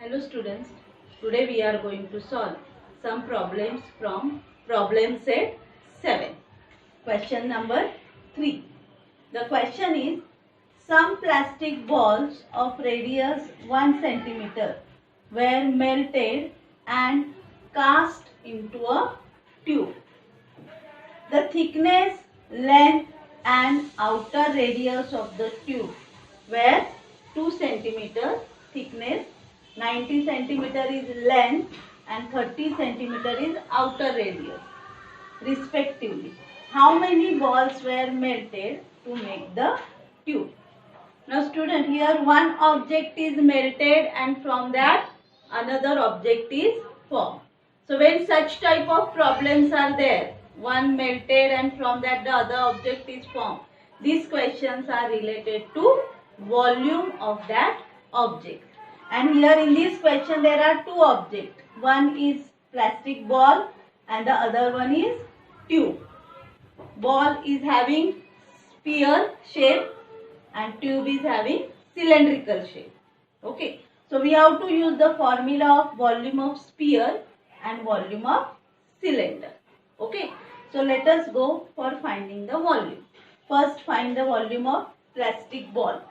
Hello students, today we are going to solve some problems from problem set 7. Question number 3. The question is, some plastic balls of radius 1 centimeter were melted and cast into a tube. The thickness, length and outer radius of the tube were 2 centimeter thickness, 90 centimeter is length and 30 centimeter is outer radius respectively. How many balls were melted to make the tube? Now student, here one object is melted and from that another object is formed. So when such type of problems are there, one melted and from that the other object is formed, these questions are related to volume of that object. And here in this question there are two objects. One is plastic ball and the other one is tube. Ball is having sphere shape and tube is having cylindrical shape. Okay. So we have to use the formula of volume of sphere and volume of cylinder. Okay. So let us go for finding the volume. First find the volume of plastic ball.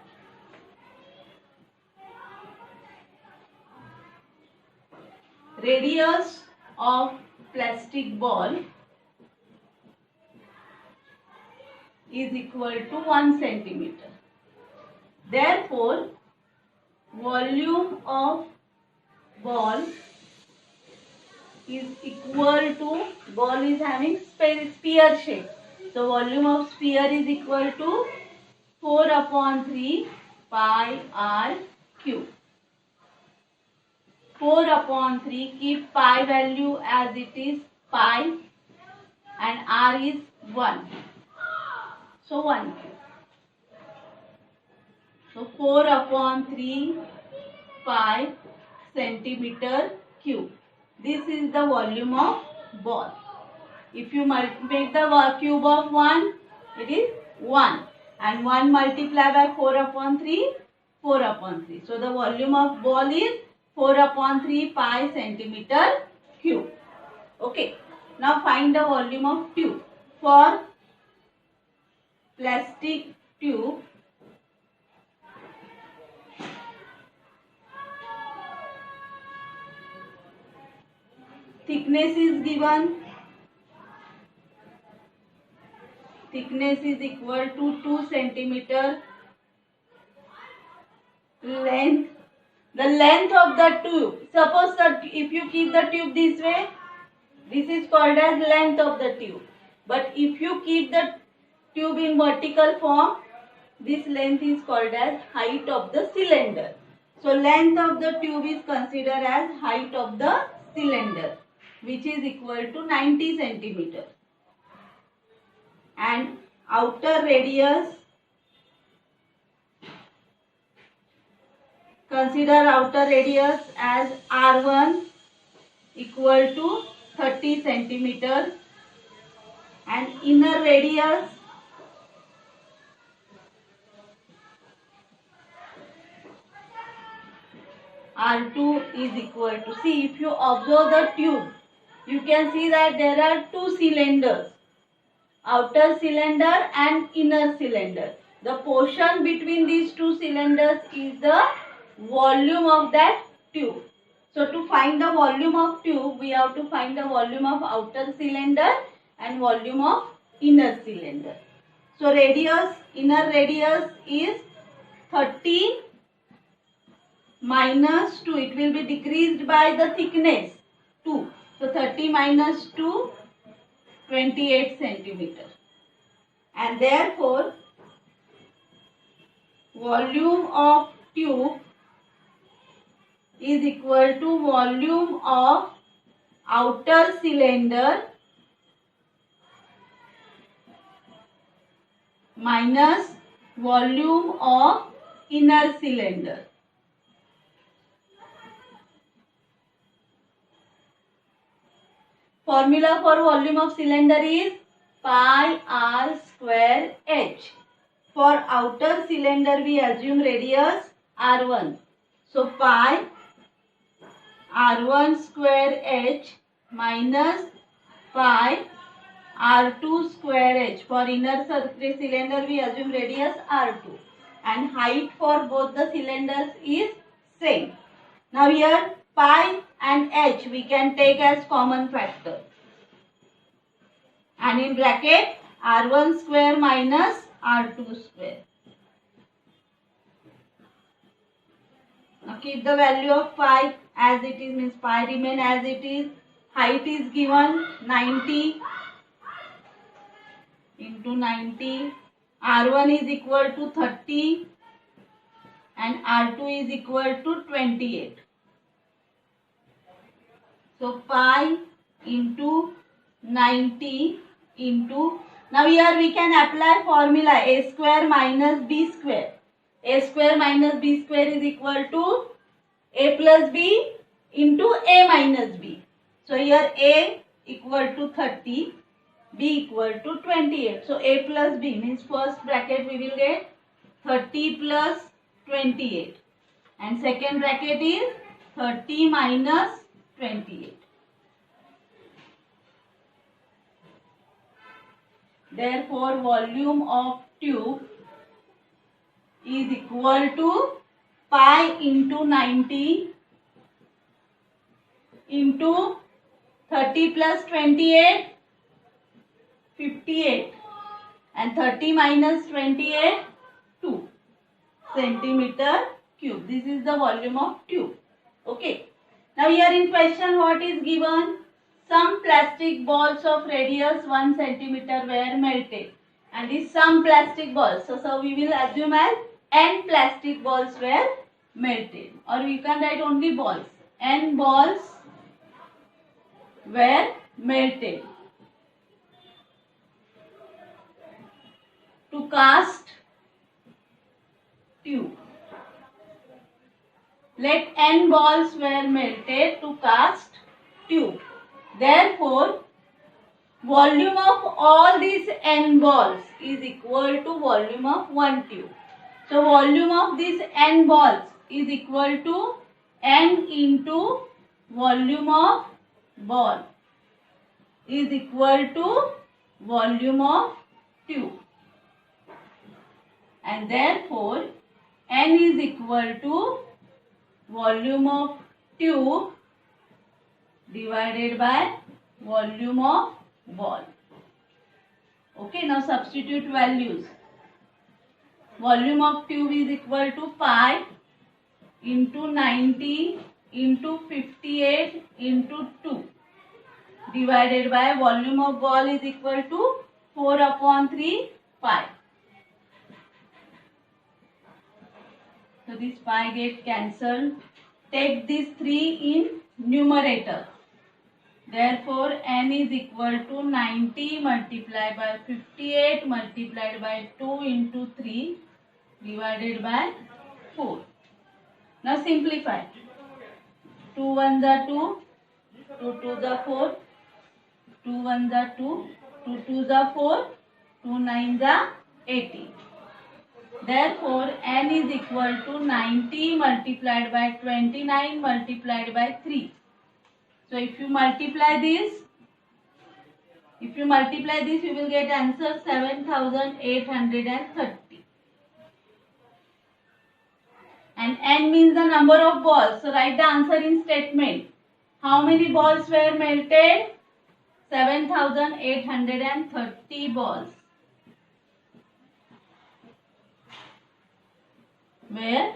Radius of plastic ball is equal to 1 centimeter. Therefore, volume of ball is equal to, ball is having sphere shape. So, volume of sphere is equal to 4 upon 3 pi r cube. 4 upon 3, keep pi value as it is pi and r is 1. So 1 cube. So 4 upon 3 pi centimeter cube. This is the volume of ball. If you make the cube of 1, it is 1. And 1 multiplied by 4 upon 3, 4 upon 3. So the volume of ball is 4 upon 3 pi centimeter cube. Okay. Now find the volume of tube. For plastic tube, thickness is given. Thickness is equal to 2 centimeter. Length. The length of the tube. Suppose that if you keep the tube this way, this is called as length of the tube. But if you keep the tube in vertical form, this length is called as height of the cylinder. So length of the tube is considered as height of the cylinder, which is equal to 90 centimeter. And outer radius, consider outer radius as R1 equal to 30 centimeter and inner radius R2 is equal to, see, if you observe the tube, you can see that there are two cylinders, outer cylinder and inner cylinder. The portion between these two cylinders is the volume of that tube. So to find the volume of tube, we have to find the volume of outer cylinder and volume of inner cylinder. So radius, inner radius is 30 minus 2. It will be decreased by the thickness 2. So 30 minus 2, 28 centimeter. And therefore, volume of tube is equal to volume of outer cylinder minus volume of inner cylinder. Formula for volume of cylinder is pi r square h. For outer cylinder we assume radius r1. So pi R1 square H minus pi R2 square H. For inner cylinder we assume radius R2 and height for both the cylinders is same. Now here pi and H we can take as common factor. And in bracket R1 square minus R2 square. Now keep the value of pi as it is, means pi remain as it is. Height is given 90 into 90. R1 is equal to 30 and R2 is equal to 28. So pi into 90 into, now here we can apply formula a square minus b square. A square minus b square is equal to a plus b into a minus b. So here a equal to 30, b equal to 28. So a plus b means first bracket we will get 30 plus 28 and second bracket is 30 minus 28. Therefore, volume of tube is equal to pi into 90 into 30 plus 28, 58 and 30 minus 28, 2 centimeter cube. This is the volume of tube. Okay. Now here in question what is given? Some plastic balls of radius 1 centimeter were melted. And these some plastic balls. So we will assume as n plastic balls were melted. Or we can write only balls. N balls were melted. To cast tube. Let n balls were melted to cast tube. Therefore, volume of all these n balls is equal to volume of one tube. So, volume of these n balls is equal to n into volume of ball is equal to volume of tube. And therefore, n is equal to volume of tube divided by volume of ball. Okay, now substitute values. Volume of tube is equal to pi into 90 into 58 into 2 divided by volume of ball is equal to 4 upon 3 pi. So this pi get cancelled. Take these 3 in numerator. Therefore, n is equal to 90 multiplied by 58 multiplied by 2 into 3 divided by 4. Now simplify. 2 1s are 2, 2 2s are 4, 2 1s are 2, 2 2s are 4, 2 9s are 18. Therefore, n is equal to 90 multiplied by 29 multiplied by 3. So, if you multiply this, you will get answer 7830. And n means the number of balls. So, write the answer in statement. How many balls were melted? 7830 balls were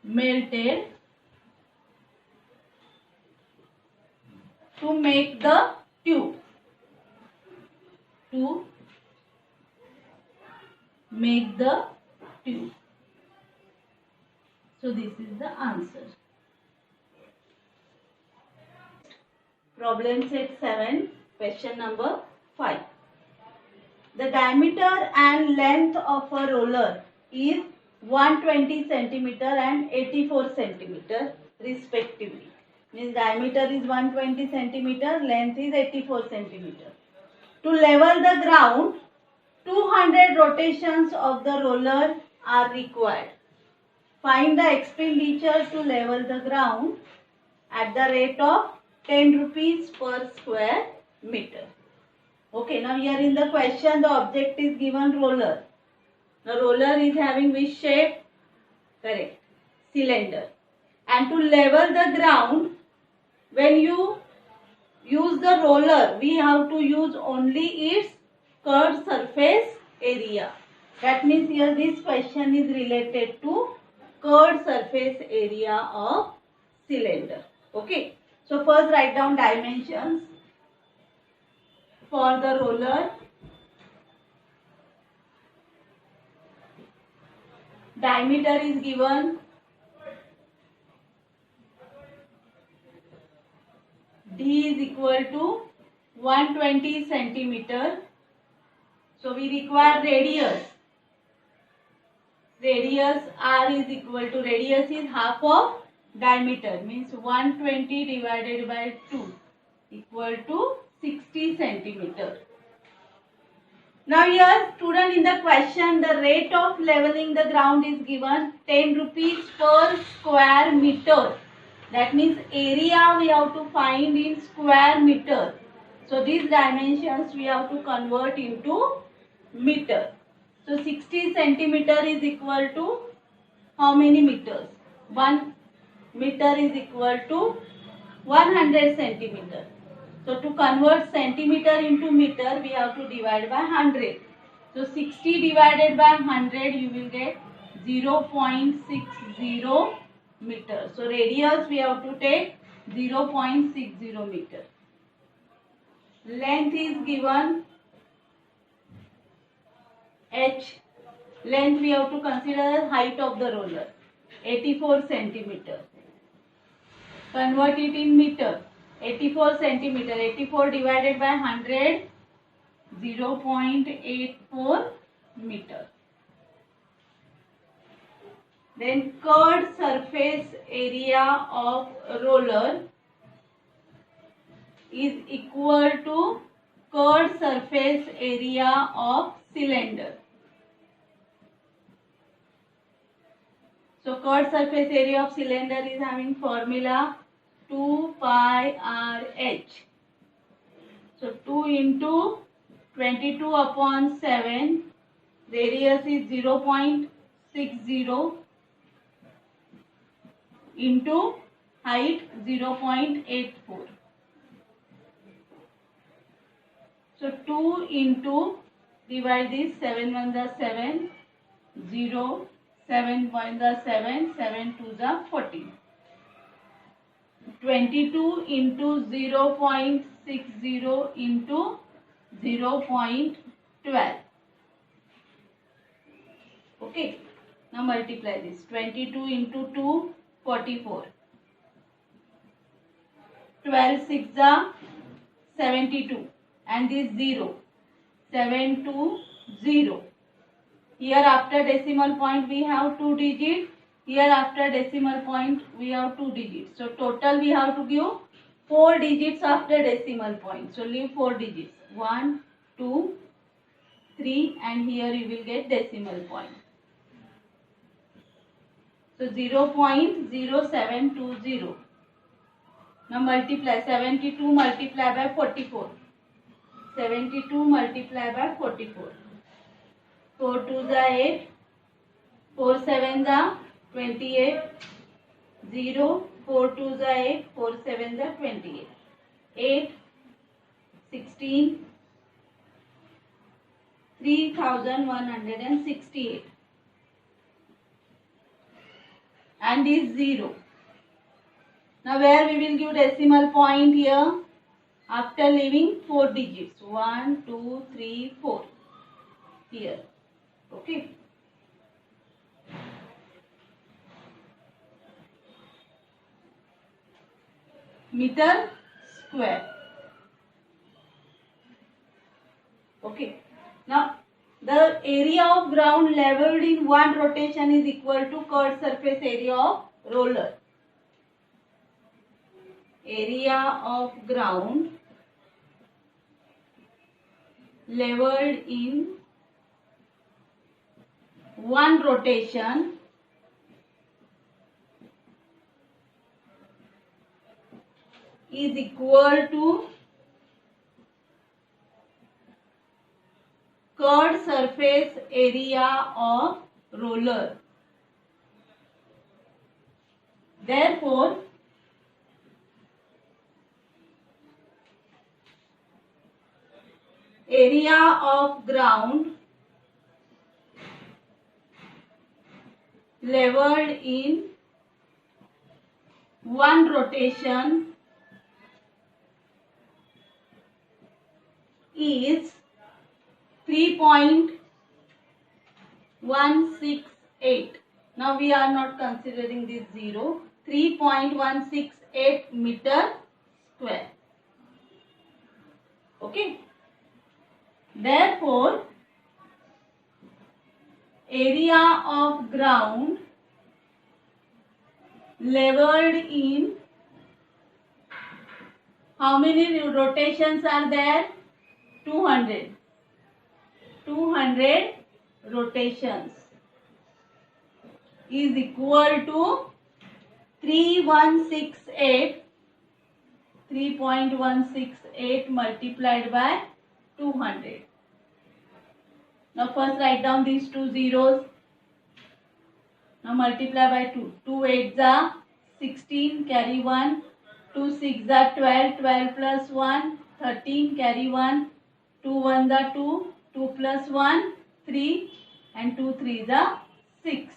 melted to make the tube. To make the tube. So this is the answer. Problem set 7, question number 5. The diameter and length of a roller is 120 centimeter and 84 centimeter respectively. Means diameter is 120 centimeter, length is 84 centimeter. To level the ground, 200 rotations of the roller are required. Find the expenditure to level the ground. at the rate of 10 rupees per square meter. Okay, now here in the question the object is given roller. The roller is having which shape? Correct. Cylinder. And to level the ground, when you use the roller, we have to use only its curved surface area. That means here this question is related to curved surface area of cylinder. Okay. So first write down dimensions for the roller. Diameter is given. D is equal to 120 centimeter. So we require radius. Radius R is equal to, radius is half of diameter, means 120 divided by 2 equal to 60 centimeter. Now here student, in the question the rate of leveling the ground is given 10 rupees per square meter. That means area we have to find in square meter. So these dimensions we have to convert into meter. So 60 centimeter is equal to how many meters? 1 meter is equal to 100 centimeter. So to convert centimeter into meter, we have to divide by 100. So 60 divided by 100, you will get 0.60 meter. So radius we have to take 0.60 meter. Length is given H. Length we have to consider as height of the roller, 84 centimeter. Convert it in meter. 84 centimeter, 84 divided by 100, 0.84 meter. Then curved surface area of roller is equal to curved surface area of cylinder. So curved surface area of cylinder is having formula 2 pi r h. So 2 into 22 upon 7, radius is 0.60 into height 0.84. So 2 into, divide this, 7 1 the 7, 0, 7 1 the 7, 7 2 the 14. 22 into 0.60 into 0.12. Okay. Now multiply this. 22 into 2, 44. 12 6 the 72. And this 0. 7 2 0. Here after decimal point we have 2 digits. Here after decimal point we have 2 digits. So total we have to give 4 digits after decimal point. So leave 4 digits. 1, 2, 3 and here you will get decimal point. So 0.0720. Now multiply. 72 multiply by 44. 72 multiply by 44. 4 2 the 8. 4 7 the 28. 0. 4 2 the 8. 4 7 the 28. 8. 16. 3168. And is 0. Now where we will give decimal point here? After leaving 4 digits. 1, 2, 3, 4. Here. Okay. Meter square. Okay. Now the area of ground leveled in one rotation is equal to curved surface area of roller. Area of ground leveled in one rotation is equal to curved surface area of roller. Therefore, area of ground leveled in one rotation is 3.168. Now we are not considering this 0. 3.168 meter square. Okay. Therefore, area of ground leveled in how many rotations are there? 200. 200 rotations is equal to 3.168 multiplied by 200. Now first write down these two zeros. Now multiply by 2. 2 8s are 16, carry 1. 2 6s are 12, 12 plus 1, 13, carry 1. 2 1s are 2, 2 plus 1, 3, and 2 3s are 6.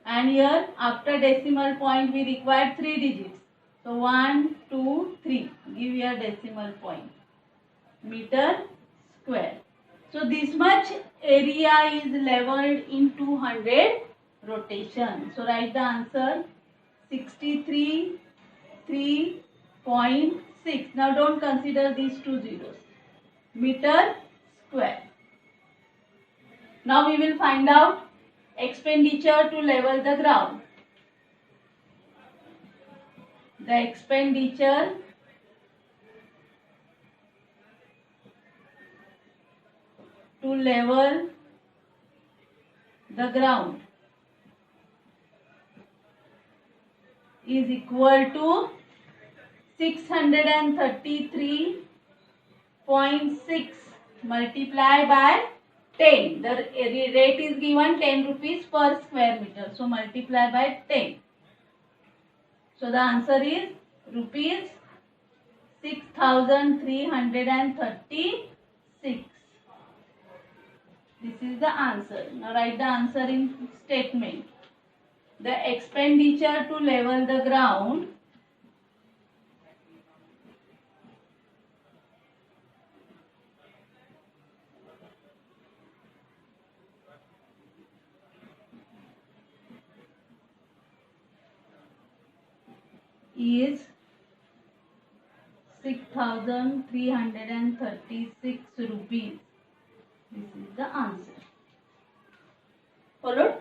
And here after decimal point we require 3 digits. So 1, 2, 3. Give here decimal point. Meter square. So this much area is leveled in 200 rotation. So write the answer 63.3.6. Now don't consider these two zeros. Meter square. Now we will find out expenditure to level the ground. The expenditure to level the ground is equal to 633.6 multiplied by 10. The rate is given 10 rupees per square meter. So multiply by 10. So the answer is rupees 6,336. This is the answer. Now write the answer in statement. The expenditure to level the ground is 6,336 rupees. This is the answer. Followed?